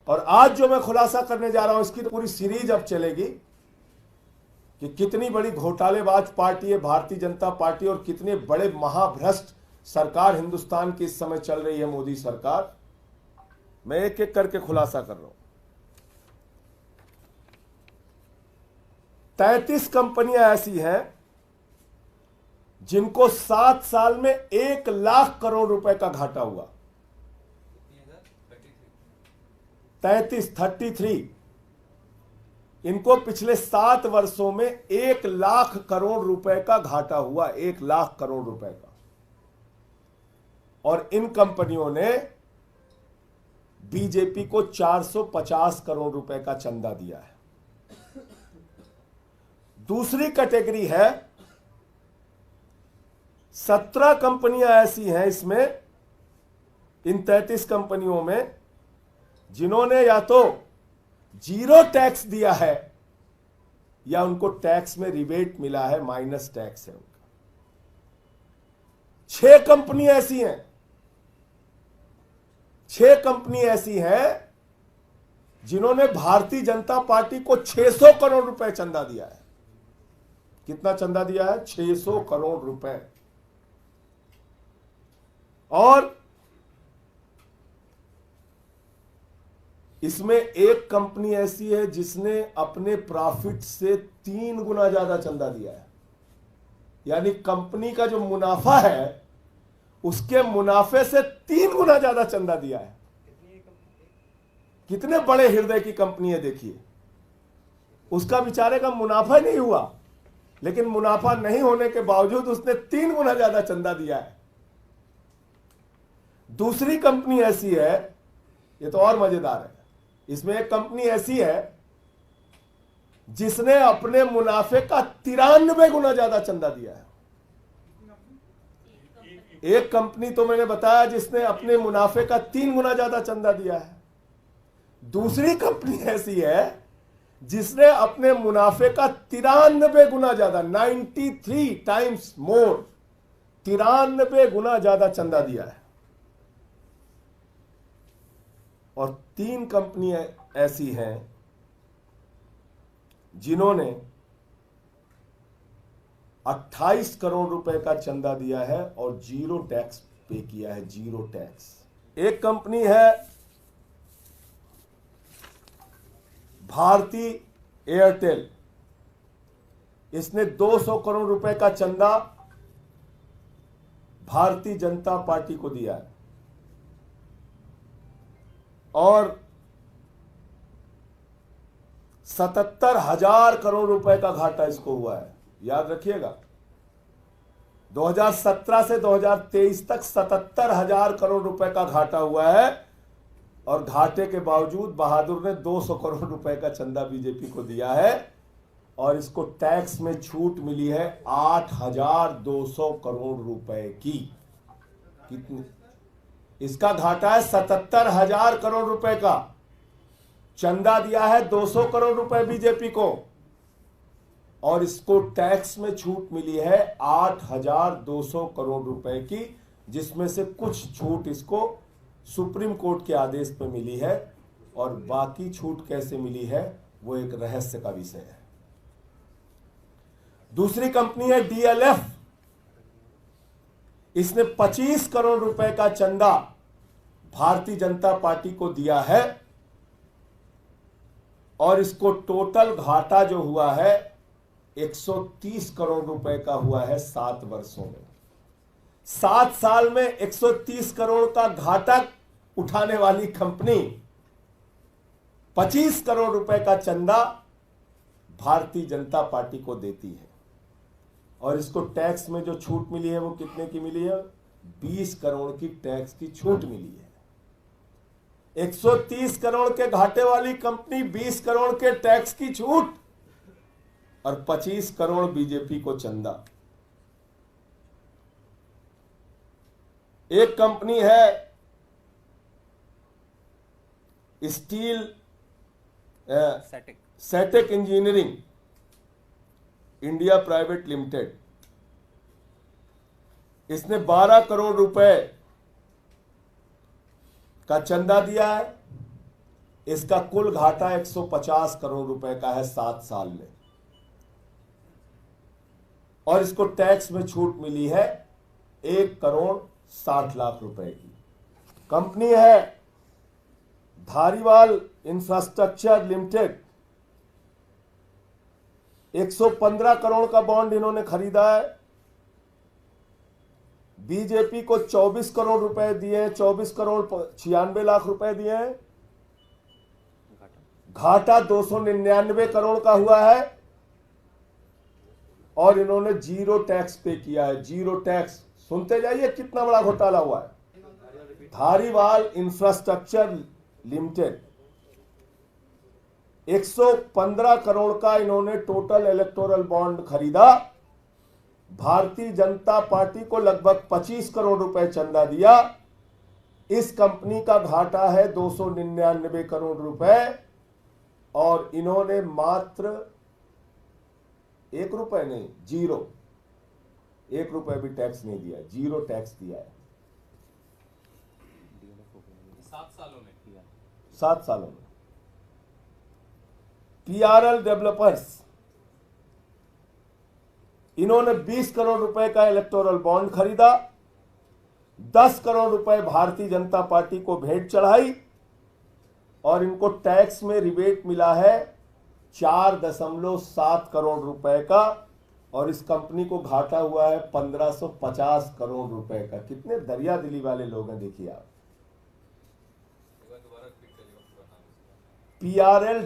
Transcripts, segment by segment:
और आज जो मैं खुलासा करने जा रहा हूं, इसकी तो पूरी सीरीज अब चलेगी कि कितनी बड़ी घोटालेबाज पार्टी है भारतीय जनता पार्टी और कितने बड़े महाभ्रष्ट सरकार हिंदुस्तान की इस समय चल रही है, मोदी सरकार। मैं एक एक करके खुलासा कर रहा हूं। 33 कंपनियां ऐसी हैं जिनको 7 साल में 1 लाख करोड़ रुपए का घाटा हुआ। 33 इनको पिछले 7 वर्षों में 1 लाख करोड़ रुपए का घाटा हुआ, 1 लाख करोड़ रुपए का। और इन कंपनियों ने बीजेपी को 450 करोड़ रुपए का चंदा दिया है। दूसरी कैटेगरी है, 17 कंपनियां ऐसी हैं इसमें, इन 33 कंपनियों में, जिन्होंने या तो जीरो टैक्स दिया है या उनको टैक्स में रिबेट मिला है, माइनस टैक्स है उनका। 6 कंपनी ऐसी हैं, 6 कंपनी ऐसी हैं जिन्होंने भारतीय जनता पार्टी को 600 करोड़ रुपए चंदा दिया है। कितना चंदा दिया है? 600 करोड़ रुपए। और इसमें एक कंपनी ऐसी है जिसने अपने प्रॉफिट से 3 गुना ज्यादा चंदा दिया है। यानी कंपनी का जो मुनाफा है उसके मुनाफे से 3 गुना ज्यादा चंदा दिया है। कितने बड़े हृदय की कंपनी है देखिए। उसका बेचारे का मुनाफा ही नहीं हुआ, लेकिन मुनाफा नहीं होने के बावजूद उसने 3 गुना ज्यादा चंदा दिया है। दूसरी कंपनी ऐसी है, ये तो और मजेदार है, इसमें एक कंपनी ऐसी है जिसने अपने मुनाफे का 93 गुना ज्यादा चंदा दिया है। एक कंपनी तो मैंने बताया जिसने अपने मुनाफे का 3 गुना ज्यादा चंदा दिया है। दूसरी कंपनी ऐसी है जिसने अपने मुनाफे का 93 गुना ज्यादा, 93 टाइम्स मोर, 93 गुना ज्यादा चंदा दिया है। और 3 कंपनियां ऐसी हैं जिन्होंने 28 करोड़ रुपए का चंदा दिया है और जीरो टैक्स पे किया है, जीरो टैक्स। एक कंपनी है भारती एयरटेल, इसने 200 करोड़ रुपए का चंदा भारतीय जनता पार्टी को दिया है और 77,000 करोड़ रुपए का घाटा इसको हुआ है। याद रखिएगा, 2017 से 2023 तक 77,000 करोड़ रुपए का घाटा हुआ है और घाटे के बावजूद बहादुर ने 200 करोड़ रुपए का चंदा बीजेपी को दिया है और इसको टैक्स में छूट मिली है 8,200 करोड़ रुपए की। कितनी? इसका घाटा है 77,000 करोड़ रुपए का, चंदा दिया है 200 करोड़ रुपए बीजेपी को और इसको टैक्स में छूट मिली है 8,200 करोड़ रुपए की, जिसमें से कुछ छूट इसको सुप्रीम कोर्ट के आदेश पे मिली है और बाकी छूट कैसे मिली है वो एक रहस्य का विषय है। दूसरी कंपनी है डीएलएफ, इसने 25 करोड़ रुपए का चंदा भारतीय जनता पार्टी को दिया है और इसको टोटल घाटा जो हुआ है 130 करोड़ रुपए का हुआ है 7 वर्षों में। 7 साल में 130 करोड़ का घाटा उठाने वाली कंपनी 25 करोड़ रुपए का चंदा भारतीय जनता पार्टी को देती है और इसको टैक्स में जो छूट मिली है वो कितने की मिली है? 20 करोड़ की टैक्स की छूट मिली है। 130 करोड़ के घाटे वाली कंपनी 20 करोड़ के टैक्स की छूट और 25 करोड़ बीजेपी को चंदा। एक कंपनी है steel setek engineering India private limited, इसने 12 करोड़ रुपए का चंदा दिया है। इसका कुल घाटा 150 करोड़ रुपए का है 7 साल में, और इसको टैक्स में छूट मिली है 1,60,00,000 रुपए की। कंपनी है धारीवाल इंफ्रास्ट्रक्चर लिमिटेड। 115 करोड़ का बॉन्ड इन्होंने खरीदा है। बीजेपी को 24 करोड़ रुपए दिए, 24 करोड़ 96 लाख रुपए दिए हैं। घाटा 299 करोड़ का हुआ है, और इन्होंने जीरो टैक्स पे किया है। जीरो टैक्स, सुनते जाइए कितना बड़ा घोटाला हुआ है। धारीवाल इंफ्रास्ट्रक्चर लिमिटेड 115 करोड़ का इन्होंने टोटल इलेक्टोरल बॉन्ड खरीदा। भारतीय जनता पार्टी को लगभग 25 करोड़ रुपए चंदा दिया। इस कंपनी का घाटा है 299 करोड़ रुपए, और इन्होंने मात्र 1 रुपए नहीं, जीरो, 1 रुपए भी टैक्स नहीं दिया, जीरो टैक्स दिया है 7 सालों में। पीआरएल डेवलपर्स, इन्होंने 20 करोड़ रुपए का इलेक्टोरल बॉन्ड खरीदा, 10 करोड़ रुपए भारतीय जनता पार्टी को भेंट चढ़ाई, और इनको टैक्स में रिबेट मिला है 4.7 करोड़ रुपए का, और इस कंपनी को घाटा हुआ है 1550 करोड़ रुपए का। कितने दरिया दिली वाले लोग हैं, देखिए आप। पीआरएल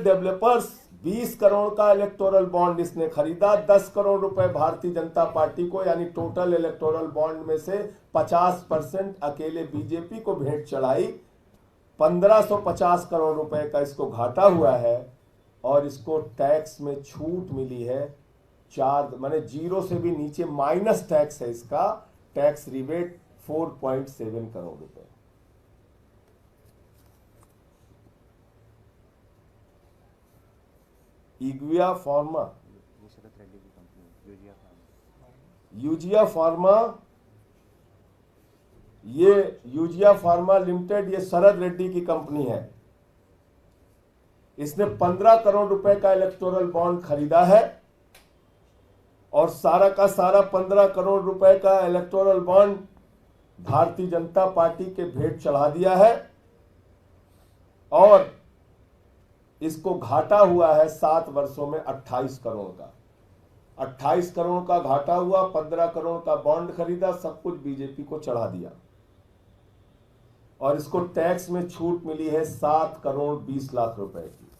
डेवलपर्स 20 करोड़ का इलेक्टोरल बॉन्ड इसने खरीदा, 10 करोड़ रुपए भारतीय जनता पार्टी को, यानी टोटल इलेक्टोरल बॉन्ड में से 50% अकेले बीजेपी को भेंट चढ़ाई। 1550 करोड़ रुपए का इसको घाटा हुआ है, और इसको टैक्स में छूट मिली है 4, माने जीरो से भी नीचे माइनस टैक्स है इसका, टैक्स रिबेट 4.7 करोड़ रुपए। इग्विया फार्मा, यूजिया फार्मा, ये यूजिया फार्मा लिमिटेड, ये शरद रेड्डी की कंपनी है। इसने 15 करोड़ रुपए का इलेक्टोरल बॉन्ड खरीदा है, और सारा का सारा 15 करोड़ रुपए का electoral bond Bharatiya Janata party के भेंट चढ़ा दिया है, और इसको घाटा हुआ है 7 वर्षों में 28 करोड़ का। 28 करोड़ का घाटा हुआ, 15 करोड़ का बॉन्ड खरीदा, सब कुछ बीजेपी को चढ़ा दिया, और इसको टैक्स में छूट मिली है 7 करोड़ 20 लाख रुपए की।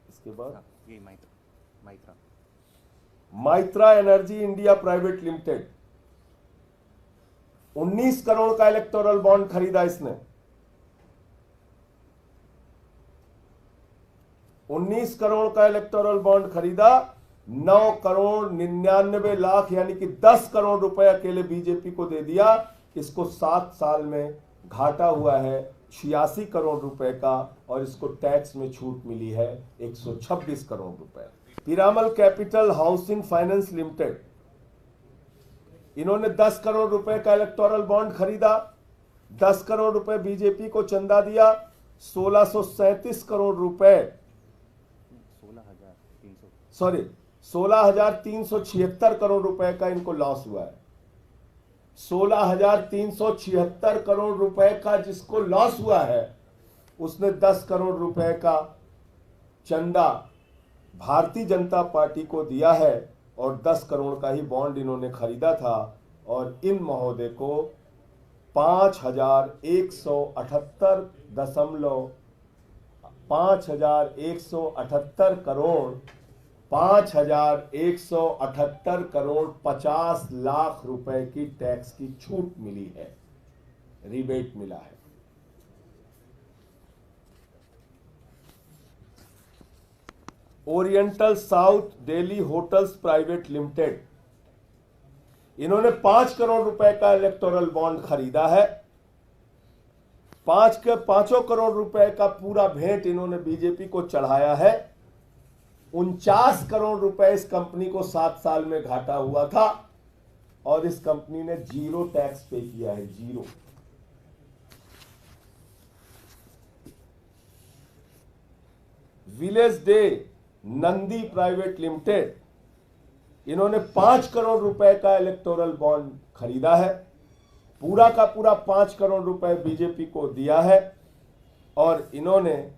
इसके बाद ये Maitra energy India private limited, 19 crore का इलेक्टोरल बॉन्ड खरीदा इसने। 19 करोड़ का इलेक्टोरल बॉन्ड खरीदा, 9 करोड़ 99 लाख यानी कि 10 करोड़ रुपए अकेले बीजेपी को दे दिया। इसको 7 साल में घाटा हुआ है 86 करोड़ रुपए का, और इसको टैक्स में छूट मिली है 126 करोड़ रुपए। Piramal capital housing finance limited, इन्होंने 10 करोड़ रुपए का इलेक्टोरल बॉन्ड खरीदा, 10 करोड़ रुपए बीजेपी को चंदा दिया, 1637 करोड़ रुपए, 16,376 करोड़ रुपए का इनको लॉस हुआ है। 16,376 करोड़ रुपए का जिसको लॉस हुआ है, उसने 10 करोड़ रुपए का चंदा भारतीय जनता पार्टी को दिया है, और 10 करोड़ का ही बॉन्ड इन्होंने खरीदा था, और इन महोदय को 5,178 करोड़ 50 लाख रुपए की टैक्स की छूट मिली है, रिबेट मिला है। Oriental south Delhi hotels private limited, इन्होंने 5 करोड़ रुपए का इलेक्टोरल बॉन्ड खरीदा है। 5 करोड़ रुपए का पूरा भेंट इन्होंने बीजेपी को चढ़ाया है, 49 करोड़ रुपए इस कंपनी को 7 साल में घाटा हुआ था और इस कंपनी ने 0 टैक्स पे किया है, 0। Village day Nandi private limited, इन्होंने 5 करोड़ रुपए का इलेक्टोरल बॉन्ड खरीदा है, पूरा का पूरा 5 करोड़ रुपए बीजेपी को दिया है और इन्होंने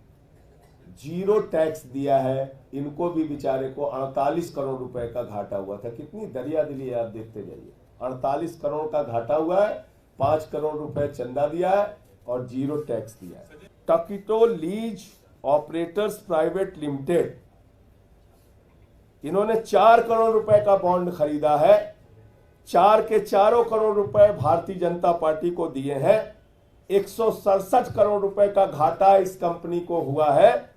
0 टैक्स दिया है। इनको भी बेचारे को 48 करोड़ रुपए का घाटा हुआ था। कितनी दरियादिली है, आप देखते जाइए। 48 करोड़ का घाटा हुआ है, 5 करोड़ रुपए चंदा दिया है और 0 टैक्स दिया है। टकीटो लीज ऑपरेटर्स प्राइवेट लिमिटेड, इन्होंने 4 करोड़ रुपए का बॉन्ड खरीदा है। 4 के चारों करोड़ रुपए भारतीय जनता पार्टी को दिए हैं। 167 करोड़ रुपए का घाटा इस कंपनी को हुआ है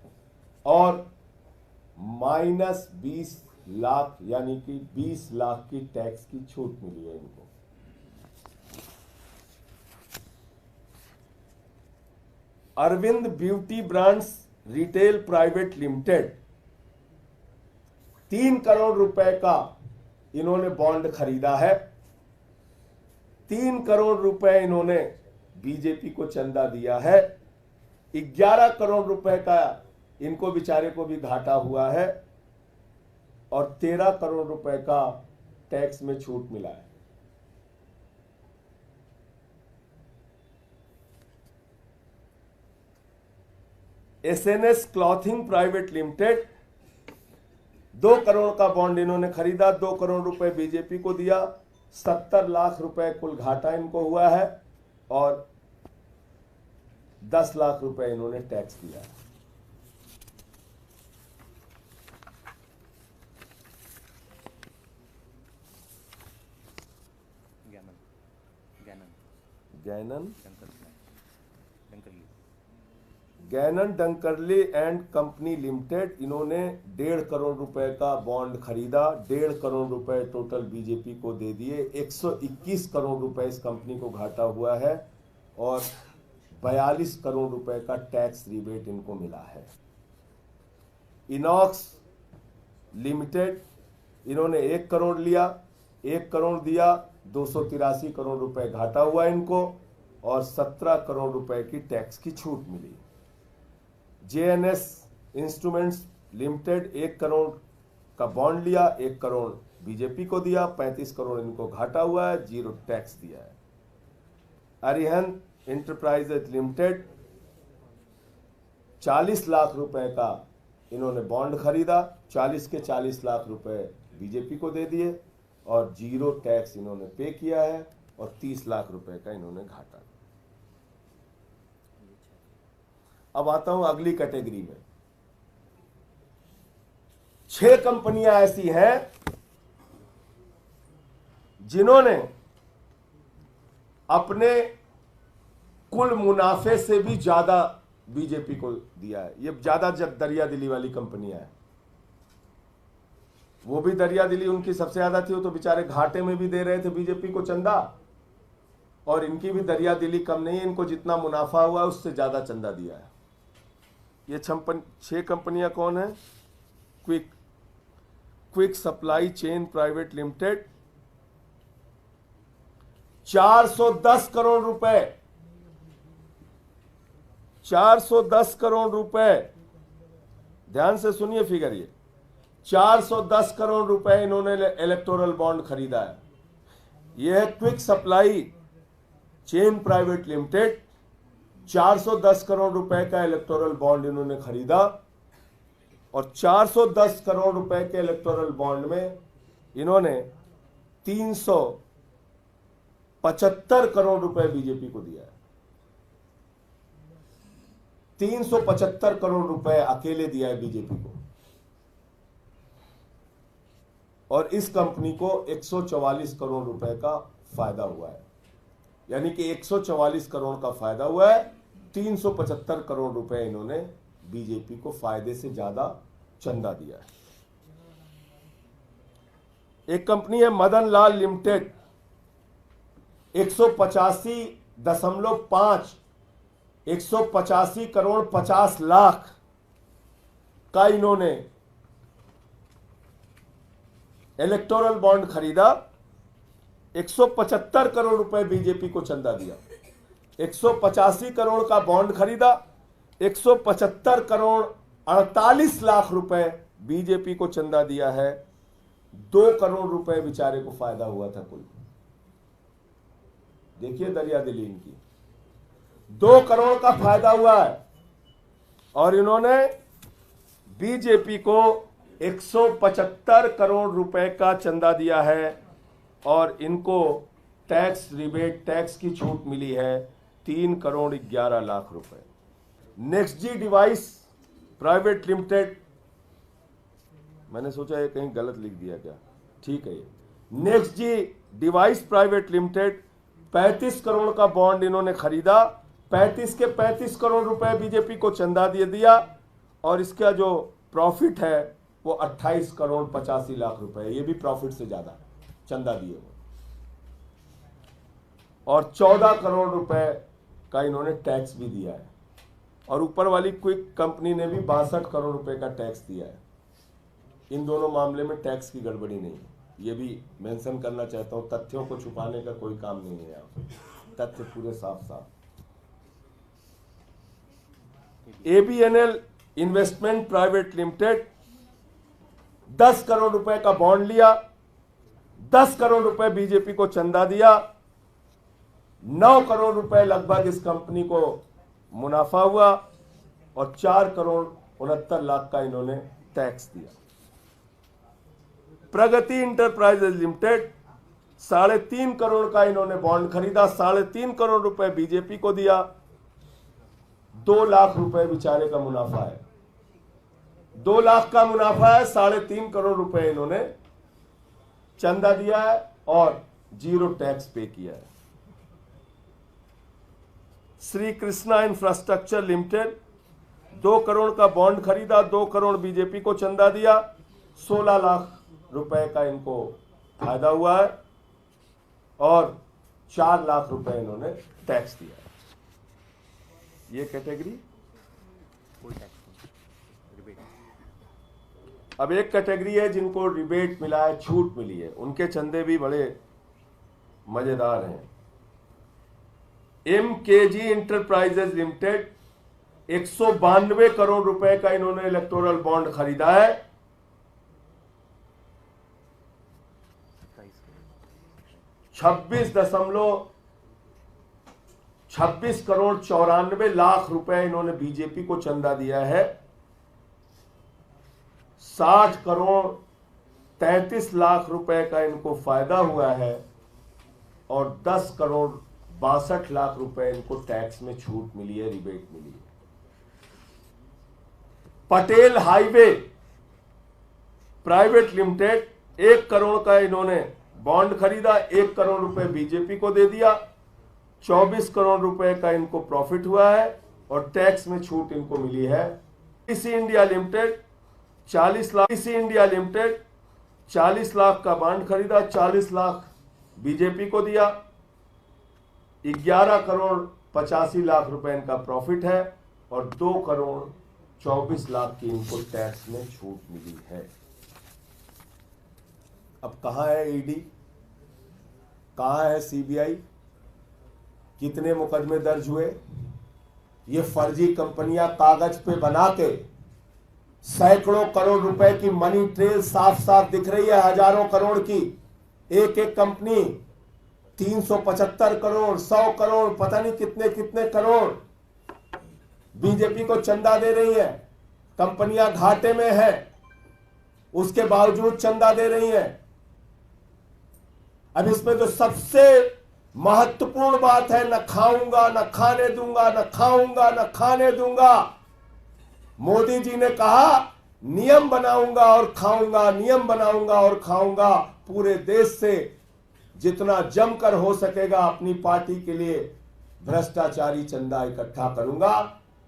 और -20 लाख यानी कि 20 लाख की टैक्स की छूट मिली है इनको। Arvind beauty brands retail private limited, 3 crore रुपए का इन्होंने बॉन्ड खरीदा है। 3 करोड़ रुपए इन्होंने बीजेपी को चंदा दिया है। 11 करोड़ रुपए का इनको बेचारे को भी घाटा हुआ है और 13 करोड़ रुपए का टैक्स में छूट मिला है। SNS clothing private limited, 2 crore का बॉन्ड इन्होंने खरीदा, 2 करोड़ रुपए बीजेपी को दिया, 70 लाख रुपए कुल घाटा इनको हुआ है और 10 लाख रुपए इन्होंने टैक्स दिया है। गैनन डंकरले एंड कंपनी लिमिटेड, इन्होंने 1.5 करोड़ रुपए का बॉन्ड खरीदा, 1.5 करोड़ रुपए टोटल बीजेपी को दे दिए। 121 करोड़ रुपए इस कंपनी को घाटा हुआ है और 42 करोड़ रुपए का टैक्स रिबेट इनको मिला है। इनॉक्स लिमिटेड, इन्होंने 1 करोड़ लिया, 1 करोड़ दिया, 283 करोड़ रुपए घाटा हुआ इनको और 17 करोड़ रुपए की टैक्स की छूट मिली। जेएनएस इंस्ट्रूमेंट्स लिमिटेड, 1 करोड़ का बॉन्ड लिया, 1 करोड़ बीजेपी को दिया, 35 करोड़ इनको घाटा हुआ है, 0 टैक्स दिया है। अरिहंत इंटरप्राइजेज लिमिटेड, 40 लाख रुपए का इन्होंने बॉन्ड खरीदा, 40 के 40 लाख रुपए बीजेपी को दे दिए और 0 टैक्स इन्होंने पे किया है और 30 लाख रुपए का इन्होंने घाटा। अब आता हूं अगली कैटेगरी में। 6 कंपनियां ऐसी हैं जिन्होंने अपने कुल मुनाफे से भी ज्यादा बीजेपी को दिया है। ये ज्यादा दरिया दिली वाली कंपनियां हैं। वो भी दरिया दिली उनकी सबसे ज्यादा थी, वो तो बेचारे घाटे में भी दे रहे थे बीजेपी को चंदा, और इनकी भी दरिया दिली कम नहीं है, इनको जितना मुनाफा हुआ उससे ज्यादा चंदा दिया है। ये 6 कंपनियां कौन है? Quick supply chain private limited, 410 crore रुपए, 410 करोड़ रुपए, ध्यान से सुनिए फिगर, ये 410 करोड़ रुपए इन्होंने इलेक्टोरल बॉन्ड खरीदा है। यह है quick supply chain private limited, 410 crore रुपए का इलेक्टोरल बॉन्ड इन्होंने खरीदा और 410 करोड़ रुपए के इलेक्टोरल बॉन्ड में इन्होंने 375 करोड़ रुपए बीजेपी को दिया है। 375 करोड़ रुपए अकेले दिया है बीजेपी को और इस कंपनी को 144 करोड़ रुपए का फायदा हुआ है। यानी कि 144 करोड़ का फायदा हुआ है, 375 करोड़ रुपए इन्होंने बीजेपी को फायदे से ज्यादा चंदा दिया है। एक कंपनी है मदन लाल लिमिटेड, 185 करोड़ 50 लाख का इन्होंने इलेक्टोरल बॉन्ड खरीदा, 175 करोड़ रुपए बीजेपी को चंदा दिया। 185 करोड़ का बॉन्ड खरीदा, 175 करोड़ 48 लाख रुपए बीजेपी को चंदा दिया है। 2 करोड़ रुपए बेचारे को फायदा हुआ था कुल। देखिए दरिया दिली इनकी, 2 करोड़ का फायदा हुआ है और इन्होंने बीजेपी को 175 करोड़ रुपए का चंदा दिया है और इनको टैक्स रिबेट, टैक्स की छूट मिली है 3 करोड़ 11 लाख रुपए। नेक्स्ट जी डिवाइस प्राइवेट लिमिटेड, मैंने सोचा ये कहीं गलत लिख दिया क्या, ठीक है। ये नेक्स्ट जी डिवाइस प्राइवेट लिमिटेड 35 करोड़ का बॉन्ड इन्होंने खरीदा, 35 के 35 करोड़ रुपए बीजेपी को चंदा दे दिया और इसका जो प्रॉफिट है वो 28 करोड़ 85 लाख रुपए, ये भी प्रॉफिट से ज्यादा चंदा दिए हुए। और 14 करोड़ रुपए का इन्होंने टैक्स भी दिया है और ऊपर वाली क्विक कंपनी ने भी 62 करोड़ रुपए का टैक्स दिया है। इन दोनों मामले में टैक्स की गड़बड़ी नहीं है, ये भी मेंशन करना चाहता हूं। तथ्यों को छुपाने का कोई काम नहीं है, यहाँ तथ्य पूरे साफ साफ। ABNL investment private limited 10 crore रुपए का बॉन्ड लिया, 10 करोड़ रुपए बीजेपी को चंदा दिया, 9 करोड़ रुपए लगभग इस कंपनी को मुनाफा हुआ और 4 करोड़ 69 लाख का इन्होंने टैक्स दिया। प्रगति इंटरप्राइजेज लिमिटेड 3.5 करोड़ का इन्होंने बॉन्ड खरीदा, 3.5 करोड़ रुपए बीजेपी को दिया, 2 लाख रुपए बेचारे का मुनाफा है। 2 लाख का मुनाफा है, 3.5 करोड़ रुपए इन्होंने चंदा दिया है और 0 टैक्स पे किया है। श्री कृष्णा इंफ्रास्ट्रक्चर लिमिटेड 2 करोड़ का बॉन्ड खरीदा, 2 करोड़ बीजेपी को चंदा दिया, 16 लाख रुपए का इनको फायदा हुआ है और 4 लाख रुपए इन्होंने टैक्स दिया है। ये कैटेगरी। अब एक कैटेगरी है जिनको रिबेट मिला है, छूट मिली है, उनके चंदे भी बड़े मजेदार हैं। MKG इंटरप्राइजेज लिमिटेड 192 करोड़ रुपए का इन्होंने इलेक्टोरल बॉन्ड खरीदा है, 26 करोड़ 94 लाख रुपए इन्होंने बीजेपी को चंदा दिया है, 60 करोड़ 33 लाख रुपए का इनको फायदा हुआ है और 10 करोड़ 62 लाख रुपए इनको टैक्स में छूट मिली है, रिबेट मिली है। Patel highway private limited 1 crore का इन्होंने बॉन्ड खरीदा, 1 करोड़ रुपए बीजेपी को दे दिया, 24 करोड़ रुपए का इनको प्रॉफिट हुआ है और टैक्स में छूट इनको मिली है। इसी इंडिया लिमिटेड 40 लाख का बॉन्ड खरीदा, 40 लाख बीजेपी को दिया, 11 करोड़ 85 लाख रुपए इनका प्रॉफिट है और 2 करोड़ 24 लाख की इनको टैक्स में छूट मिली है। अब कहां है ईडी, कहां है सीबीआई, कितने मुकदमे दर्ज हुए? ये फर्जी कंपनियां कागज पे बना के सैकड़ों करोड़ रुपए की मनी ट्रेल साफ साफ दिख रही है, हजारों करोड़ की एक एक कंपनी, 375 करोड़ 100 करोड़ पता नहीं कितने कितने करोड़ बीजेपी को चंदा दे रही है। कंपनियां घाटे में है, उसके बावजूद चंदा दे रही है। अब इसमें जो सबसे महत्वपूर्ण बात है, न खाऊंगा न खाने दूंगा, न खाऊंगा न खाने दूंगा। मोदी जी ने कहा नियम बनाऊंगा और खाऊंगा, नियम बनाऊंगा और खाऊंगा। पूरे देश से जितना जमकर हो सकेगा अपनी पार्टी के लिए भ्रष्टाचारी चंदा इकट्ठा करूंगा।